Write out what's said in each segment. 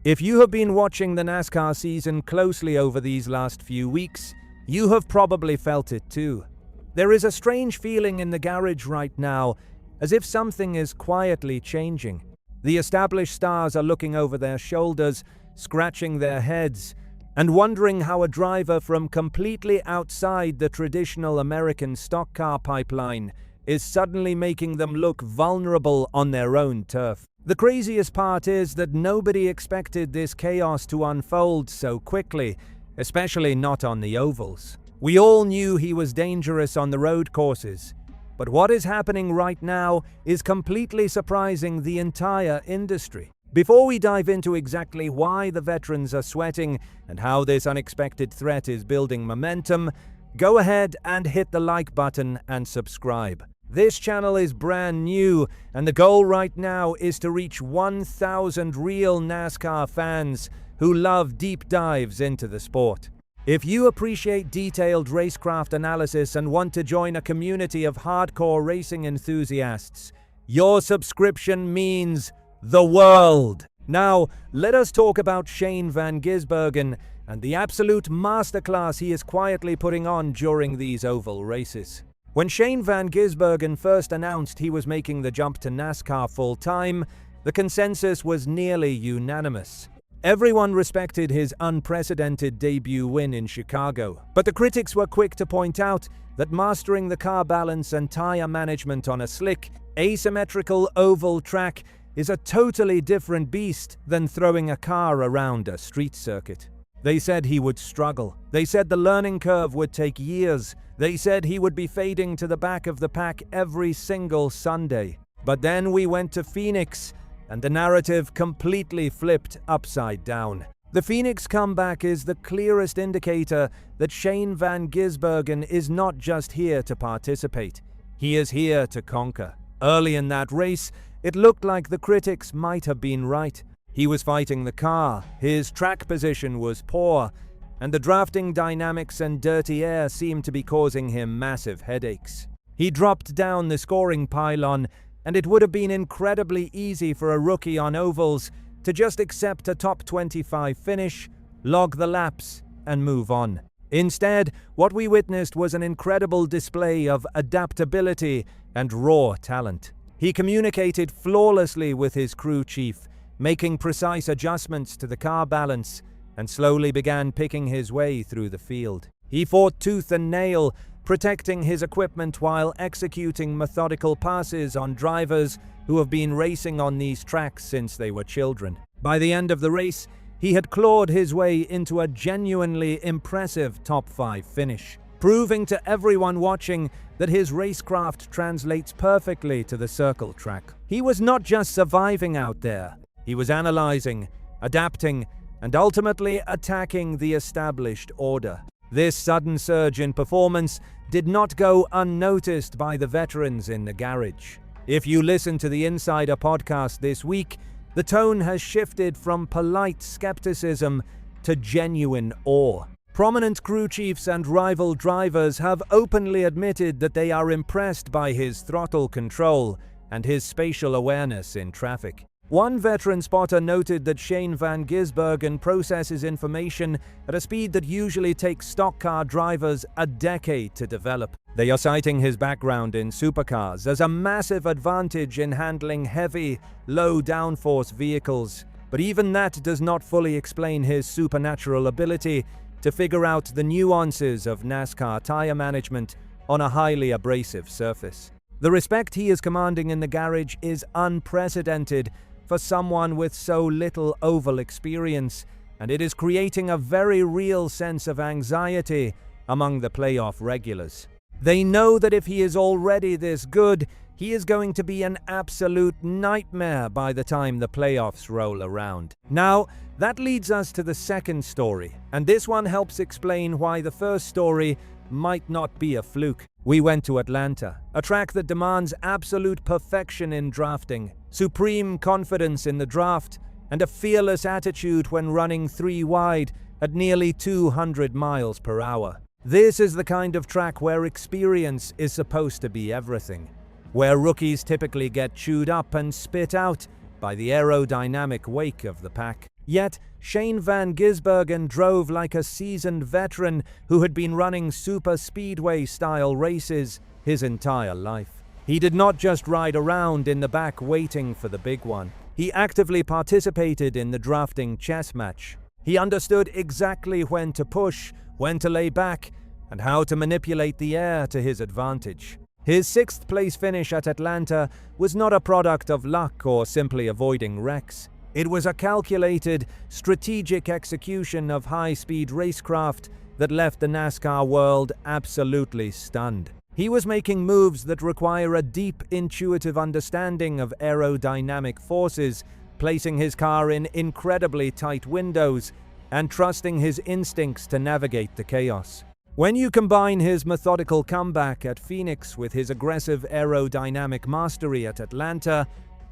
If you have been watching the NASCAR season closely over these last few weeks, you have probably felt it too. There is a strange feeling in the garage right now, as if something is quietly changing. The established stars are looking over their shoulders, scratching their heads, and wondering how a driver from completely outside the traditional American stock car pipeline is suddenly making them look vulnerable on their own turf. The craziest part is that nobody expected this chaos to unfold so quickly, especially not on the ovals. We all knew he was dangerous on the road courses, but what is happening right now is completely surprising the entire industry. Before we dive into exactly why the veterans are sweating and how this unexpected threat is building momentum, go ahead and hit the like button and subscribe. This channel is brand new, and the goal right now is to reach 1,000 real NASCAR fans who love deep dives into the sport. If you appreciate detailed racecraft analysis and want to join a community of hardcore racing enthusiasts, your subscription means the world. Now, let us talk about Shane Van Gisbergen and the absolute masterclass he is quietly putting on during these oval races. When Shane Van Gisbergen first announced he was making the jump to NASCAR full-time, the consensus was nearly unanimous. Everyone respected his unprecedented debut win in Chicago, but the critics were quick to point out that mastering the car balance and tire management on a slick, asymmetrical oval track is a totally different beast than throwing a car around a street circuit. They said he would struggle. They said the learning curve would take years. They said he would be fading to the back of the pack every single Sunday. But then we went to Phoenix, and the narrative completely flipped upside down. The Phoenix comeback is the clearest indicator that Shane Van Gisbergen is not just here to participate. He is here to conquer. Early in that race, it looked like the critics might have been right. He was fighting the car, his track position was poor, and the drafting dynamics and dirty air seemed to be causing him massive headaches. He dropped down the scoring pylon, and it would have been incredibly easy for a rookie on ovals to just accept a top 25 finish, log the laps, and move on. Instead, what we witnessed was an incredible display of adaptability and raw talent. He communicated flawlessly with his crew chief, making precise adjustments to the car balance, and slowly began picking his way through the field. He fought tooth and nail, protecting his equipment while executing methodical passes on drivers who have been racing on these tracks since they were children. By the end of the race, he had clawed his way into a genuinely impressive top 5 finish, proving to everyone watching that his racecraft translates perfectly to the circle track. He was not just surviving out there. He was analyzing, adapting, and ultimately attacking the established order. This sudden surge in performance did not go unnoticed by the veterans in the garage. If you listen to the Insider podcast this week, the tone has shifted from polite skepticism to genuine awe. Prominent crew chiefs and rival drivers have openly admitted that they are impressed by his throttle control and his spatial awareness in traffic. One veteran spotter noted that Shane Van Gisbergen processes information at a speed that usually takes stock car drivers a decade to develop. They are citing his background in supercars as a massive advantage in handling heavy, low downforce vehicles. But even that does not fully explain his supernatural ability to figure out the nuances of NASCAR tire management on a highly abrasive surface. The respect he is commanding in the garage is unprecedented for someone with so little oval experience, and it is creating a very real sense of anxiety among the playoff regulars. They know that if he is already this good, he is going to be an absolute nightmare by the time the playoffs roll around. Now, that leads us to the second story, and this one helps explain why the first story might not be a fluke. We went to Atlanta, a track that demands absolute perfection in drafting, supreme confidence in the draft, and a fearless attitude when running 3 wide at nearly 200 miles per hour. This is the kind of track where experience is supposed to be everything, where rookies typically get chewed up and spit out by the aerodynamic wake of the pack. Yet, Shane van Gisbergen drove like a seasoned veteran who had been running super speedway-style races his entire life. He did not just ride around in the back waiting for the big one. He actively participated in the drafting chess match. He understood exactly when to push, when to lay back, and how to manipulate the air to his advantage. His sixth-place finish at Atlanta was not a product of luck or simply avoiding wrecks. It was a calculated, strategic execution of high-speed racecraft that left the NASCAR world absolutely stunned. He was making moves that require a deep, intuitive understanding of aerodynamic forces, placing his car in incredibly tight windows, and trusting his instincts to navigate the chaos. When you combine his methodical comeback at Phoenix with his aggressive aerodynamic mastery at Atlanta,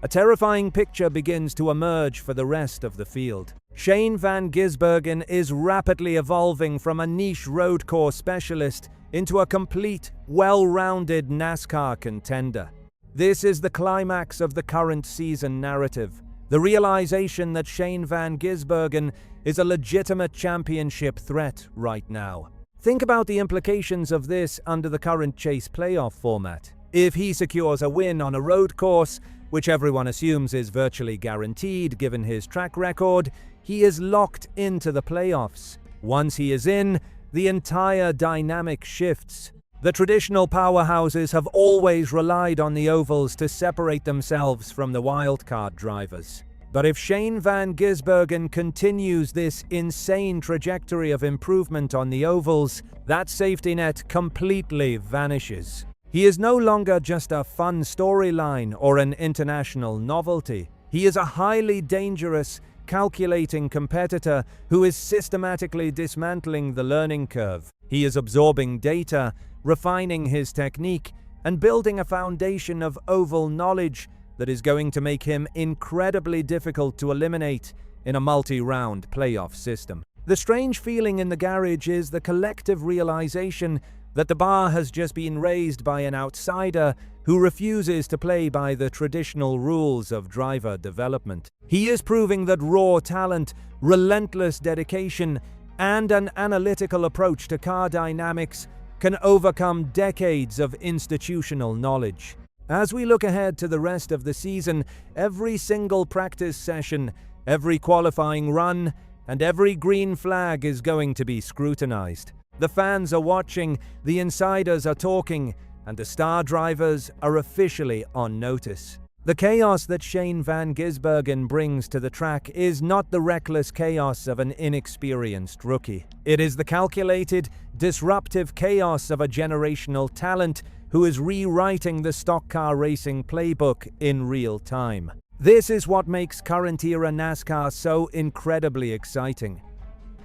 a terrifying picture begins to emerge for the rest of the field. Shane van Gisbergen is rapidly evolving from a niche road course specialist into a complete, well-rounded NASCAR contender. This is the climax of the current season narrative, the realization that Shane van Gisbergen is a legitimate championship threat right now. Think about the implications of this under the current chase playoff format. If he secures a win on a road course, which everyone assumes is virtually guaranteed given his track record, he is locked into the playoffs. Once he is in, the entire dynamic shifts. The traditional powerhouses have always relied on the ovals to separate themselves from the wildcard drivers. But if Shane van Gisbergen continues this insane trajectory of improvement on the ovals, that safety net completely vanishes. He is no longer just a fun storyline or an international novelty. He is a highly dangerous, calculating competitor who is systematically dismantling the learning curve. He is absorbing data, refining his technique, and building a foundation of oval knowledge that is going to make him incredibly difficult to eliminate in a multi-round playoff system. The strange feeling in the garage is the collective realization that the bar has just been raised by an outsider who refuses to play by the traditional rules of driver development. He is proving that raw talent, relentless dedication, and an analytical approach to car dynamics can overcome decades of institutional knowledge. As we look ahead to the rest of the season, every single practice session, every qualifying run, and every green flag is going to be scrutinized. The fans are watching, the insiders are talking, and the star drivers are officially on notice. The chaos that Shane van Gisbergen brings to the track is not the reckless chaos of an inexperienced rookie. It is the calculated, disruptive chaos of a generational talent who is rewriting the stock car racing playbook in real time. This is what makes current-era NASCAR so incredibly exciting.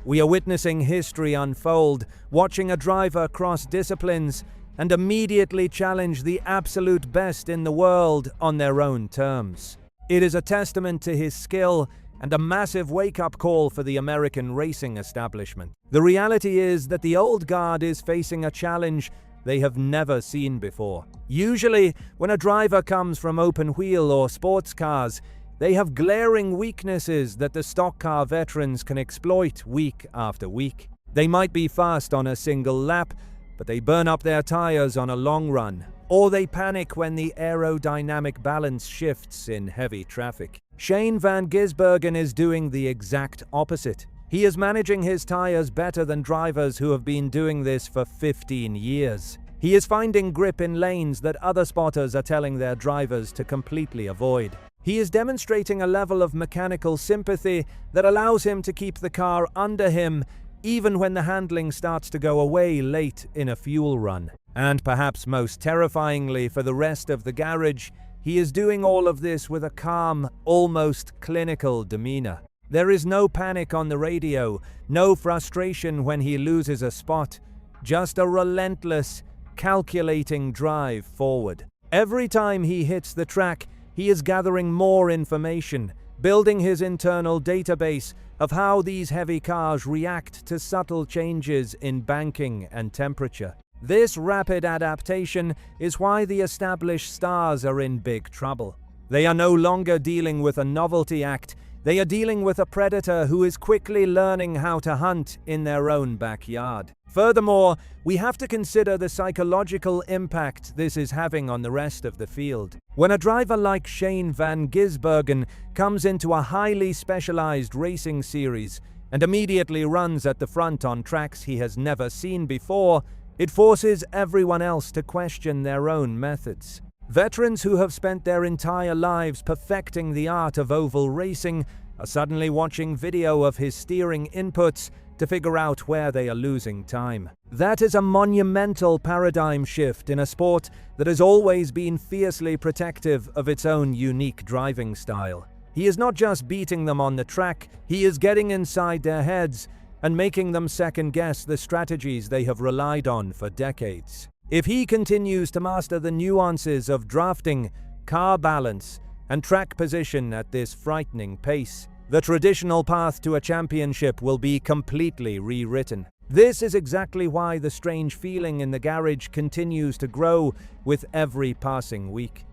We are witnessing history unfold, watching a driver cross disciplines and immediately challenge the absolute best in the world on their own terms. It is a testament to his skill and a massive wake-up call for the American racing establishment. The reality is that the old guard is facing a challenge they have never seen before. Usually, when a driver comes from open-wheel or sports cars, they have glaring weaknesses that the stock car veterans can exploit week after week. They might be fast on a single lap, but they burn up their tires on a long run, or they panic when the aerodynamic balance shifts in heavy traffic. Shane van Gisbergen is doing the exact opposite. He is managing his tires better than drivers who have been doing this for 15 years. He is finding grip in lanes that other spotters are telling their drivers to completely avoid. He is demonstrating a level of mechanical sympathy that allows him to keep the car under him even when the handling starts to go away late in a fuel run. And perhaps most terrifyingly for the rest of the garage, he is doing all of this with a calm, almost clinical demeanor. There is no panic on the radio, no frustration when he loses a spot, just a relentless, calculating drive forward. Every time he hits the track, he is gathering more information, building his internal database of how these heavy cars react to subtle changes in banking and temperature. This rapid adaptation is why the established stars are in big trouble. They are no longer dealing with a novelty act, They are dealing with a predator who is quickly learning how to hunt in their own backyard. Furthermore, we have to consider the psychological impact this is having on the rest of the field. When a driver like Shane van Gisbergen comes into a highly specialized racing series and immediately runs at the front on tracks he has never seen before, it forces everyone else to question their own methods. Veterans who have spent their entire lives perfecting the art of oval racing are suddenly watching video of his steering inputs to figure out where they are losing time. That is a monumental paradigm shift in a sport that has always been fiercely protective of its own unique driving style. He is not just beating them on the track, he is getting inside their heads and making them second-guess the strategies they have relied on for decades. If he continues to master the nuances of drafting, car balance, and track position at this frightening pace, the traditional path to a championship will be completely rewritten. This is exactly why the strange feeling in the garage continues to grow with every passing week.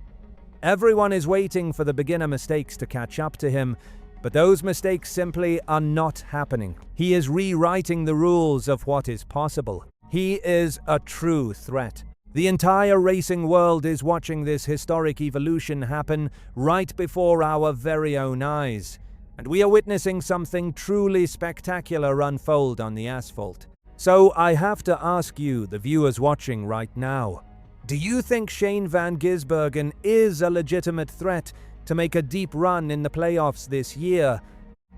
Everyone is waiting for the beginner mistakes to catch up to him, but those mistakes simply are not happening. He is rewriting the rules of what is possible. He is a true threat. The entire racing world is watching this historic evolution happen right before our very own eyes, and we are witnessing something truly spectacular unfold on the asphalt. So I have to ask you, the viewers watching right now, do you think Shane van Gisbergen is a legitimate threat to make a deep run in the playoffs this year?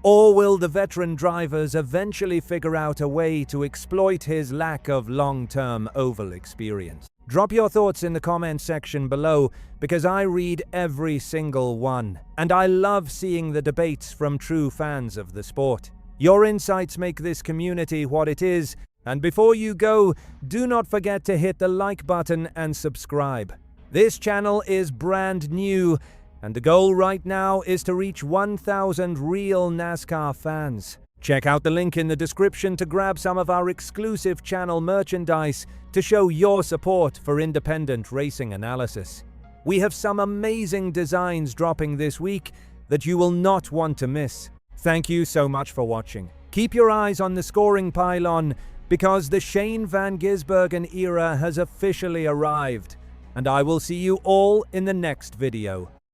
Or will the veteran drivers eventually figure out a way to exploit his lack of long-term oval experience? Drop your thoughts in the comments section below, because I read every single one, and I love seeing the debates from true fans of the sport. Your insights make this community what it is, and before you go, do not forget to hit the like button and subscribe. This channel is brand new, and the goal right now is to reach 1,000 real NASCAR fans. Check out the link in the description to grab some of our exclusive channel merchandise to show your support for independent racing analysis. We have some amazing designs dropping this week that you will not want to miss. Thank you so much for watching. Keep your eyes on the scoring pylon, because the Shane van Gisbergen era has officially arrived, and I will see you all in the next video.